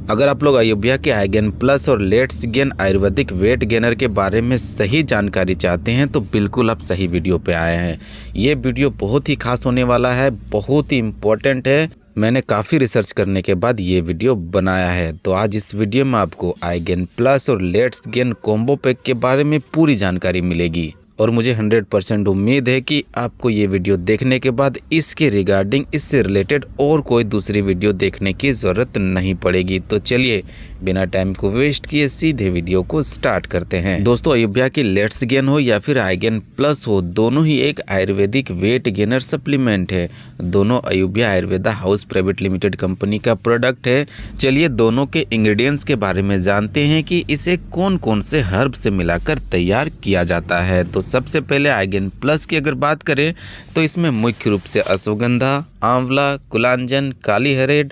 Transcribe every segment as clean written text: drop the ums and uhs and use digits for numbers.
अगर आप लोग अयोबिया के आइगेन प्लस और let's gain Ayurvedic weight gainer के बारे में सही जानकारी चाहते हैं तो बिल्कुल आप सही वीडियो पे आए हैं। ये वीडियो बहुत ही खास होने वाला है, बहुत ही इम्पोर्टेंट है। मैंने काफ़ी रिसर्च करने के बाद ये वीडियो बनाया है। तो आज इस वीडियो में आपको आइगेन प्लस और लेट्स गेन कॉम्बो पैक के बारे में पूरी जानकारी मिलेगी और मुझे 100% उम्मीद है कि आपको ये वीडियो देखने के बाद इसके रिगार्डिंग, इससे रिलेटेड और कोई दूसरी वीडियो देखने की ज़रूरत नहीं पड़ेगी। तो चलिए बिना टाइम को वेस्ट किए सीधे वीडियो को स्टार्ट करते हैं। दोस्तों, अयोबिया की लेट्स गेन हो या फिर आइगेन प्लस हो, दोनों ही एक आयुर्वेदिक वेट गेनर सप्लीमेंट है। दोनों अयोबिया Ayurveda House Private Limited company का प्रोडक्ट है। चलिए दोनों के इंग्रेडिएंट्स के बारे में जानते हैं कि इसे कौन कौन से हर्ब से मिलाकर तैयार किया जाता है। तो सबसे पहले आइगेन प्लस की अगर बात करें तो इसमें मुख्य रूप से अश्वगंधा, आंवला, कुलांजन, काली हरेड़,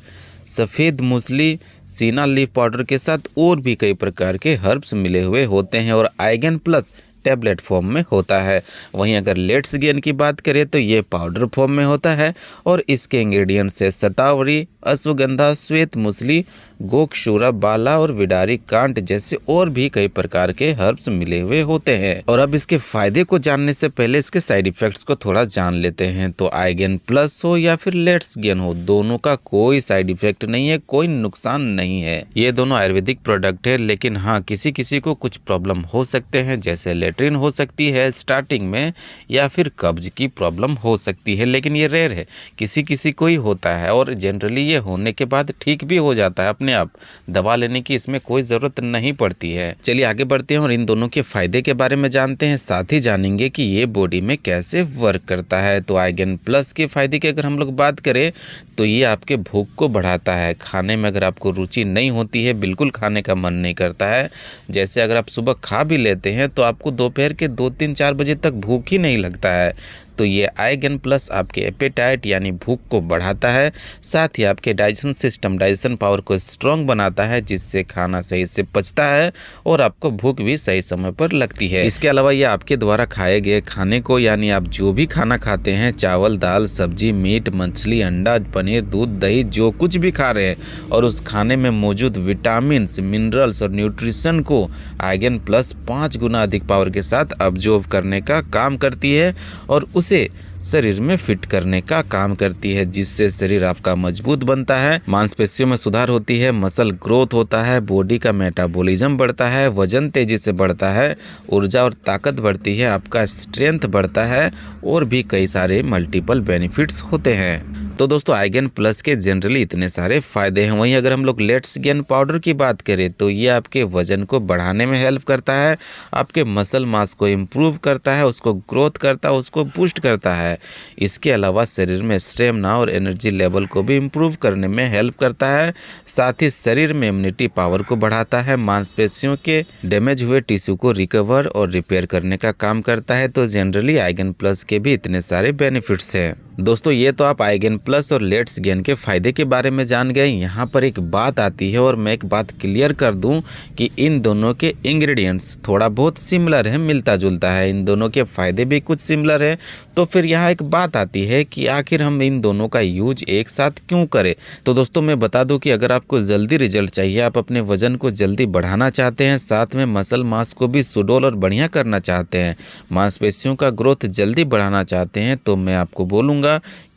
सफ़ेद मूसली, सीना लीफ पाउडर के साथ और भी कई प्रकार के हर्ब्स मिले हुए होते हैं और आइगेन प्लस टैबलेट फॉर्म में होता है। वहीं अगर लेट्स गेन की बात करें तो ये पाउडर फॉर्म में होता है और इसके इंग्रेडिएंट्स है शतावरी, अश्वगंधा, श्वेत मूसली, गोक्षूरा, बाला और विडारी कांट जैसे और भी कई प्रकार के हर्ब्स मिले हुए होते हैं। और अब इसके फायदे को जानने से पहले इसके साइड इफेक्ट्स को थोड़ा जान लेते हैं। तो आइगेन प्लस हो या फिर लेट्स गेन हो, दोनों का कोई साइड इफेक्ट नहीं है, कोई नुकसान नहीं है। ये दोनों आयुर्वेदिक प्रोडक्ट है, लेकिन हाँ किसी किसी को कुछ प्रॉब्लम हो सकते हैं, जैसे लेट्रिन हो सकती है स्टार्टिंग में, या फिर कब्ज की प्रॉब्लम हो सकती है, लेकिन ये रेयर है, किसी किसी को ही होता है और जनरली ये होने के बाद ठीक भी हो जाता है अपने आप। दवा लेने की इसमें कोई ज़रूरत नहीं पड़ती है। चलिए आगे बढ़ते हैं और इन दोनों के फायदे के बारे में जानते हैं, साथ ही जानेंगे कि ये बॉडी में कैसे वर्क करता है। तो आइगेन प्लस के फायदे की अगर हम लोग बात करें तो ये आपके भूख को बढ़ाता है। खाने में अगर आपको रुचि नहीं होती है, बिल्कुल खाने का मन नहीं करता है, जैसे अगर आप सुबह खा भी लेते हैं तो आपको दोपहर के 2-3-4 बजे तक भूख ही नहीं लगता है, तो ये आइगेन प्लस आपके एपेटाइट यानी भूख को बढ़ाता है। साथ ही आपके डाइजेशन सिस्टम, डाइजेशन पावर को स्ट्रॉन्ग बनाता है, जिससे खाना सही से पचता है और आपको भूख भी सही समय पर लगती है। इसके अलावा ये आपके द्वारा खाए गए खाने को, यानी आप जो भी खाना खाते हैं, चावल, दाल, सब्जी, मीट, मछली, अंडा, पनीर, दूध, दही, जो कुछ भी खा रहे हैं, और उस खाने में मौजूद विटामिन, मिनरल्स और न्यूट्रिशन को आइगेन प्लस 5 गुना अधिक पावर के साथ अब्जॉर्ब करने का काम करती है और उसे शरीर में फिट करने का काम करती है, जिससे शरीर आपका मजबूत बनता है, मांसपेशियों में सुधार होती है, मसल ग्रोथ होता है, बॉडी का मेटाबॉलिज्म बढ़ता है, वजन तेजी से बढ़ता है, ऊर्जा और ताकत बढ़ती है, आपका स्ट्रेंथ बढ़ता है और भी कई सारे मल्टीपल बेनिफिट्स होते हैं। तो दोस्तों, आइगेन प्लस के जनरली इतने सारे फायदे हैं। वहीं अगर हम लोग लेट्स गेन पाउडर की बात करें तो ये आपके वजन को बढ़ाने में हेल्प करता है, आपके मसल मास को इम्प्रूव करता है, उसको ग्रोथ करता है, उसको बूस्ट करता है। इसके अलावा शरीर में स्टेमिना और एनर्जी लेवल को भी इम्प्रूव करने में हेल्प करता है। साथ ही शरीर में इम्यूनिटी पावर को बढ़ाता है, मांसपेशियों के डैमेज हुए टिश्यू को रिकवर और रिपेयर करने का काम करता है। तो जनरली आइगेन प्लस के भी इतने सारे बेनिफिट्स हैं। दोस्तों, ये तो आप आइगेन प्लस और लेट्स गेन के फायदे के बारे में जान गए। यहाँ पर एक बात आती है और मैं एक बात क्लियर कर दूं कि इन दोनों के इंग्रेडिएंट्स थोड़ा बहुत सिमिलर है, मिलता जुलता है, इन दोनों के फायदे भी कुछ सिमिलर है। तो फिर यहाँ एक बात आती है कि आखिर हम इन दोनों का यूज एक साथ क्यों करें। तो दोस्तों, मैं बता दूं कि अगर आपको जल्दी रिजल्ट चाहिए, आप अपने वजन को जल्दी बढ़ाना चाहते हैं, साथ में मसल मास को भी सुडौल और बढ़िया करना चाहते हैं, मांसपेशियों का ग्रोथ जल्दी बढ़ाना चाहते हैं, तो मैं आपको बोलूँगा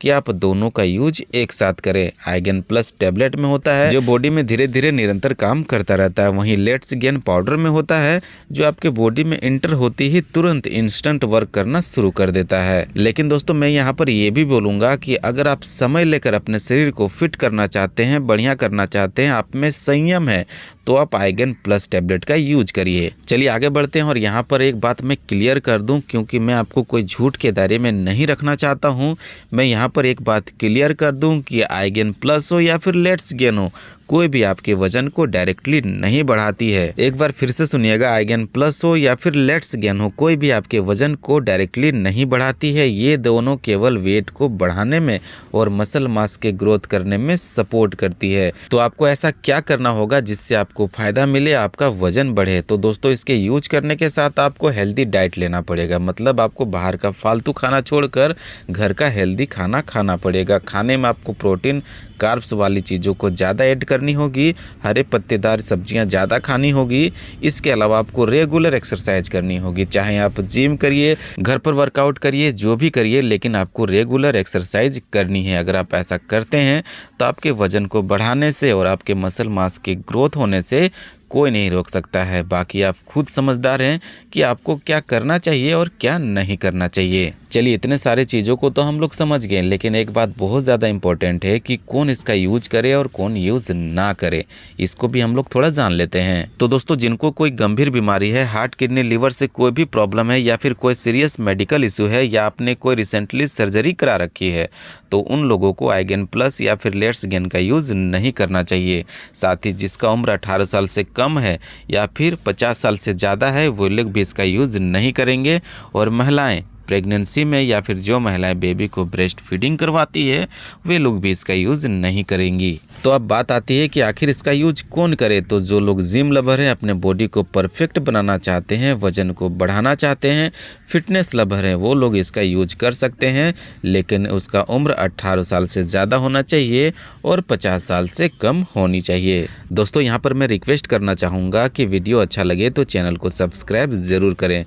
कि आप दोनों का यूज एक साथ करें। आइगेन प्लस टैबलेट में होता है जो बॉडी में धीरे धीरे निरंतर काम करता रहता है, वहीं लेट्स गेन पाउडर में होता है जो आपके बॉडी में इंटर होती ही तुरंत इंस्टेंट वर्क करना शुरू कर देता है। लेकिन दोस्तों, मैं यहाँ पर ये भी बोलूँगा कि अगर आप समय लेकर अपने शरीर को फिट करना चाहते हैं, बढ़िया करना चाहते हैं, आप में संयम है, तो आप आइगेन प्लस टैबलेट का यूज करिए। चलिए आगे बढ़ते हैं और यहाँ पर एक बात मैं क्लियर कर दूं, क्योंकि मैं आपको कोई झूठ के दायरे में नहीं रखना चाहता हूं। मैं यहाँ पर एक बात क्लियर कर दूं कि आइगेन प्लस हो या फिर लेट्स गेन हो, कोई भी आपके वजन को डायरेक्टली नहीं बढ़ाती है। एक बार फिर से सुनिएगा, आइगेन प्लस हो या फिर लेट्स गेन हो, कोई भी आपके वजन को डायरेक्टली नहीं बढ़ाती है। ये दोनों केवल वेट को बढ़ाने में और मसल मास के ग्रोथ करने में सपोर्ट करती है। तो आपको ऐसा क्या करना होगा जिससे आपको फायदा मिले, आपका वजन बढ़े। तो दोस्तों, इसके यूज करने के साथ आपको हेल्दी डाइट लेना पड़ेगा, मतलब आपको बाहर का फालतू खाना छोड़कर घर का हेल्दी खाना खाना पड़ेगा। खाने में आपको प्रोटीन, कार्ब्स वाली चीज़ों को ज़्यादा ऐड करनी होगी, हरे पत्तेदार सब्जियां ज़्यादा खानी होगी। इसके अलावा आपको रेगुलर एक्सरसाइज करनी होगी, चाहे आप जिम करिए, घर पर वर्कआउट करिए, जो भी करिए, लेकिन आपको रेगुलर एक्सरसाइज करनी है। अगर आप ऐसा करते हैं तो आपके वजन को बढ़ाने से और आपके मसल मास के ग्रोथ होने से कोई नहीं रोक सकता है। बाकी आप खुद समझदार हैं कि आपको क्या करना चाहिए और क्या नहीं करना चाहिए। चलिए, इतने सारे चीज़ों को तो हम लोग समझ गए, लेकिन एक बात बहुत ज़्यादा इम्पोर्टेंट है कि कौन इसका यूज करे और कौन यूज़ ना करे, इसको भी हम लोग थोड़ा जान लेते हैं। तो दोस्तों, जिनको कोई गंभीर बीमारी है, हार्ट, किडनी, लीवर से कोई भी प्रॉब्लम है या फिर कोई सीरियस मेडिकल इशू है या आपने कोई रिसेंटली सर्जरी करा रखी है, तो उन लोगों को आइगेन प्लस या फिर लेट्स गेन का यूज़ नहीं करना चाहिए। साथ ही जिसका उम्र 18 साल से कम है या फिर 50 साल से ज़्यादा है, वो लोग भी इसका यूज़ नहीं करेंगे। और महिलाएं प्रेगनेंसी में या फिर जो महिलाएं बेबी को ब्रेस्ट फीडिंग करवाती है, वे लोग भी इसका यूज़ नहीं करेंगी। तो अब बात आती है कि आखिर इसका यूज कौन करे। तो जो लोग जिम लवर हैं, अपने बॉडी को परफेक्ट बनाना चाहते हैं, वजन को बढ़ाना चाहते हैं, फिटनेस लवर हैं, वो लोग इसका यूज कर सकते हैं, लेकिन उसका उम्र 18 साल से ज़्यादा होना चाहिए और 50 साल से कम होनी चाहिए। दोस्तों, यहाँ पर मैं रिक्वेस्ट करना चाहूँगा कि वीडियो अच्छा लगे तो चैनल को सब्सक्राइब ज़रूर करें।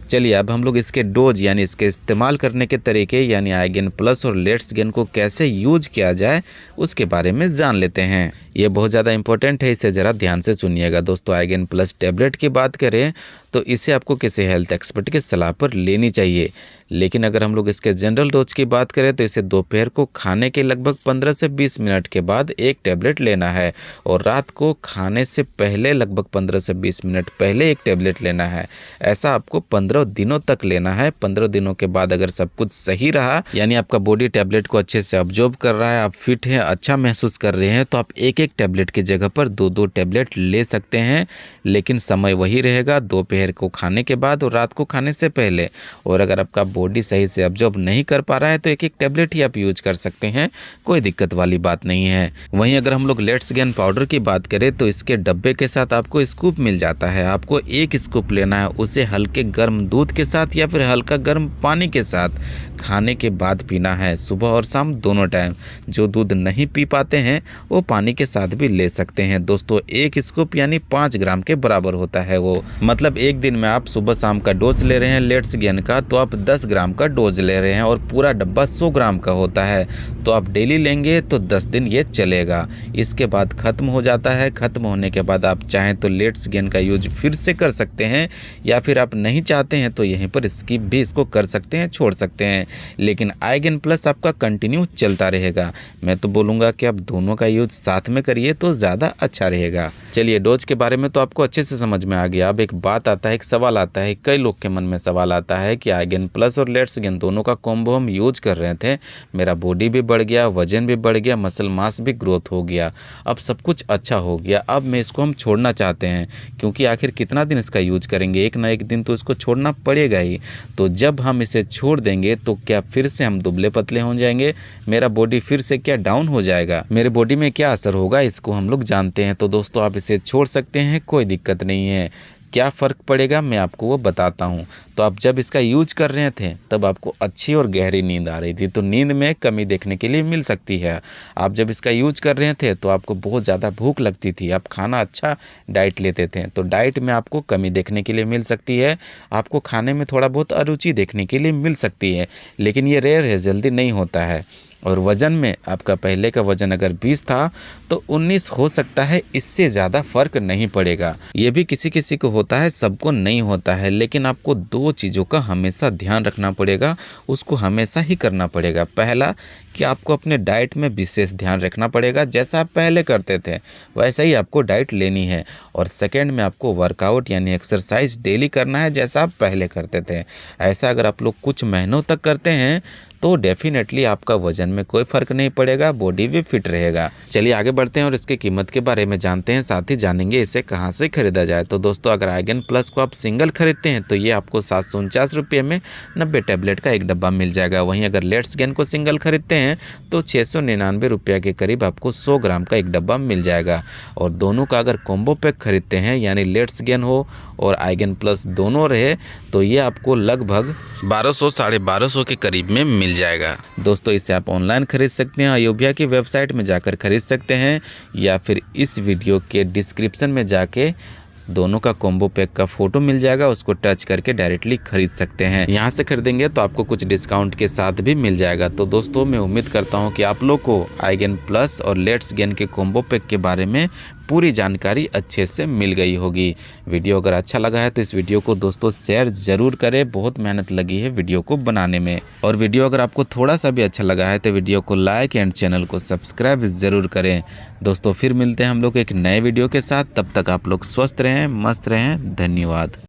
चलिए, अब हम लोग इसके डोज यानी इसके इस्तेमाल करने के तरीके यानी आइगेन प्लस और लेट्स गेन को कैसे यूज किया जाए उसके बारे में जान लेते हैं। ये बहुत ज़्यादा इंपॉर्टेंट है, इसे ज़रा ध्यान से सुनिएगा। दोस्तों, आइगेन प्लस टैबलेट की बात करें तो इसे आपको किसी हेल्थ एक्सपर्ट की सलाह पर लेनी चाहिए, लेकिन अगर हम लोग इसके जनरल डोज की बात करें तो इसे दोपहर को खाने के लगभग 15 से 20 मिनट के बाद एक टैबलेट लेना है और रात को खाने से पहले लगभग 15 से 20 मिनट पहले एक टैबलेट लेना है। ऐसा आपको 15 दिनों तक लेना है। 15 दिनों के बाद अगर सब कुछ सही रहा, यानी आपका बॉडी टैबलेट को अच्छे से ऑब्जॉर्ब कर रहा है, आप फिट हैं, अच्छा महसूस कर रहे हैं, तो आप एक टैबलेट की जगह पर 2-2 टैबलेट ले सकते हैं, लेकिन समय वही रहेगा, दोपहर को खाने के बाद और रात को खाने से पहले। और अगर आपका बॉडी सही से ऑब्जॉर्ब नहीं कर पा रहा है तो एक टैबलेट ही आप यूज कर सकते हैं, कोई दिक्कत वाली बात नहीं है। वहीं अगर हम लोग लेट्स गेन पाउडर की बात करें तो इसके डब्बे के साथ आपको स्कूप मिल जाता है। आपको एक स्कूप लेना है, उसे हल्के गर्म दूध के साथ या फिर हल्का गर्म पानी के साथ खाने के बाद पीना है, सुबह और शाम दोनों टाइम। जो दूध नहीं पी पाते हैं वो पानी के साथ भी ले सकते हैं। दोस्तों, एक स्कूप यानी 5 ग्राम के बराबर होता है वो, मतलब एक दिन में आप सुबह शाम का डोज ले रहे हैं लेट्स गेन का, तो आप 10 ग्राम का डोज ले रहे हैं और पूरा डब्बा 100 ग्राम का होता है, तो आप डेली लेंगे तो 10 दिन ये चलेगा। इसके बाद ख़त्म हो जाता है। ख़त्म होने के बाद आप चाहें तो लेट्स गेन का यूज फिर से कर सकते हैं, या फिर आप नहीं चाहते हैं तो यहीं पर स्किप भी इसको कर सकते हैं, छोड़ सकते हैं, लेकिन आइगेन प्लस आपका कंटिन्यू चलता रहेगा। मैं तो बोलूँगा कि आप दोनों का यूज साथ में करिए तो ज़्यादा अच्छा रहेगा। चलिए, डोज के बारे में तो आपको अच्छे से समझ में आ गया। अब एक बात आता है, एक सवाल आता है, कई लोग के मन में सवाल आता है कि आइगेन प्लस और लेट्स गेन दोनों का कॉम्बो हम यूज कर रहे थे, मेरा बॉडी भी बढ़ गया, वजन भी बढ़ गया, मसल मास भी ग्रोथ हो गया, अब सब कुछ अच्छा हो गया, अब मैं इसको हम छोड़ना चाहते हैं, क्योंकि आखिर कितना दिन इसका यूज करेंगे, एक ना एक दिन तो इसको छोड़ना पड़ेगा ही। तो जब हम इसे छोड़ देंगे तो क्या फिर से हम दुबले पतले हो जाएंगे, मेरा बॉडी फिर से क्या डाउन हो जाएगा, मेरे बॉडी में क्या असर होगा, इसको हम लोग जानते हैं। तो दोस्तों, आप इसे छोड़ सकते हैं, कोई दिक्कत नहीं है। क्या फ़र्क पड़ेगा मैं आपको वो बताता हूँ। तो आप जब इसका यूज कर रहे थे तब आपको अच्छी और गहरी नींद आ रही थी, तो नींद में कमी देखने के लिए मिल सकती है। आप जब इसका यूज कर रहे थे तो आपको बहुत ज़्यादा भूख लगती थी, आप खाना अच्छा डाइट लेते थे, तो डाइट में आपको कमी देखने के लिए मिल सकती है, आपको खाने में थोड़ा बहुत अरुचि देखने के लिए मिल सकती है, लेकिन ये रेयर है, जल्दी नहीं होता है। और वज़न में आपका पहले का वज़न अगर 20 था तो 19 हो सकता है, इससे ज़्यादा फ़र्क नहीं पड़ेगा। ये भी किसी किसी को होता है, सबको नहीं होता है, लेकिन आपको 2 चीज़ों का हमेशा ध्यान रखना पड़ेगा, उसको हमेशा ही करना पड़ेगा। पहला कि आपको अपने डाइट में विशेष ध्यान रखना पड़ेगा, जैसा आप पहले करते थे वैसा ही आपको डाइट लेनी है। और सेकेंड में आपको वर्कआउट यानी एक्सरसाइज डेली करना है, जैसा आप पहले करते थे। ऐसा अगर आप लोग कुछ महीनों तक करते हैं तो डेफिनेटली आपका वजन में कोई फ़र्क नहीं पड़ेगा, बॉडी भी फिट रहेगा। चलिए आगे बढ़ते हैं और इसकी कीमत के बारे में जानते हैं, साथ ही जानेंगे इसे कहां से खरीदा जाए। तो दोस्तों, अगर आइगेन प्लस को आप सिंगल खरीदते हैं तो ये आपको 749 रुपये में 90 टैबलेट का एक डब्बा मिल जाएगा। वहीं अगर लेट्स गेन को सिंगल खरीदते हैं तो 699 रुपये के करीब आपको 100 ग्राम का एक डब्बा मिल जाएगा। और दोनों का अगर कॉम्बो पैक खरीदते हैं, यानी लेट्स गेन हो और आइगेन प्लस दोनों रहे, तो ये आपको लगभग 1200 साढ़े 1200 के करीब में मिल मिल जाएगा। दोस्तों इसे आप ऑनलाइन खरीद सकते हैं, अयोबिया की वेबसाइट में जाकर खरीद सकते हैं या फिर इस वीडियो के डिस्क्रिप्शन में जाके दोनों का कॉम्बो पैक का फोटो मिल जाएगा, उसको टच करके डायरेक्टली खरीद सकते हैं। यहाँ से खरीदेंगे तो आपको कुछ डिस्काउंट के साथ भी मिल जाएगा। तो दोस्तों मैं उम्मीद करता हूँ कि आप लोग को आइगेन प्लस और लेट्स गेन के कॉम्बो पैक के बारे में पूरी जानकारी अच्छे से मिल गई होगी। वीडियो अगर अच्छा लगा है तो इस वीडियो को दोस्तों शेयर ज़रूर करें, बहुत मेहनत लगी है वीडियो को बनाने में। और वीडियो अगर आपको थोड़ा सा भी अच्छा लगा है तो वीडियो को लाइक एंड चैनल को सब्सक्राइब ज़रूर करें। दोस्तों फिर मिलते हैं हम लोग एक नए वीडियो के साथ, तब तक आप लोग स्वस्थ रहें, मस्त रहें। धन्यवाद।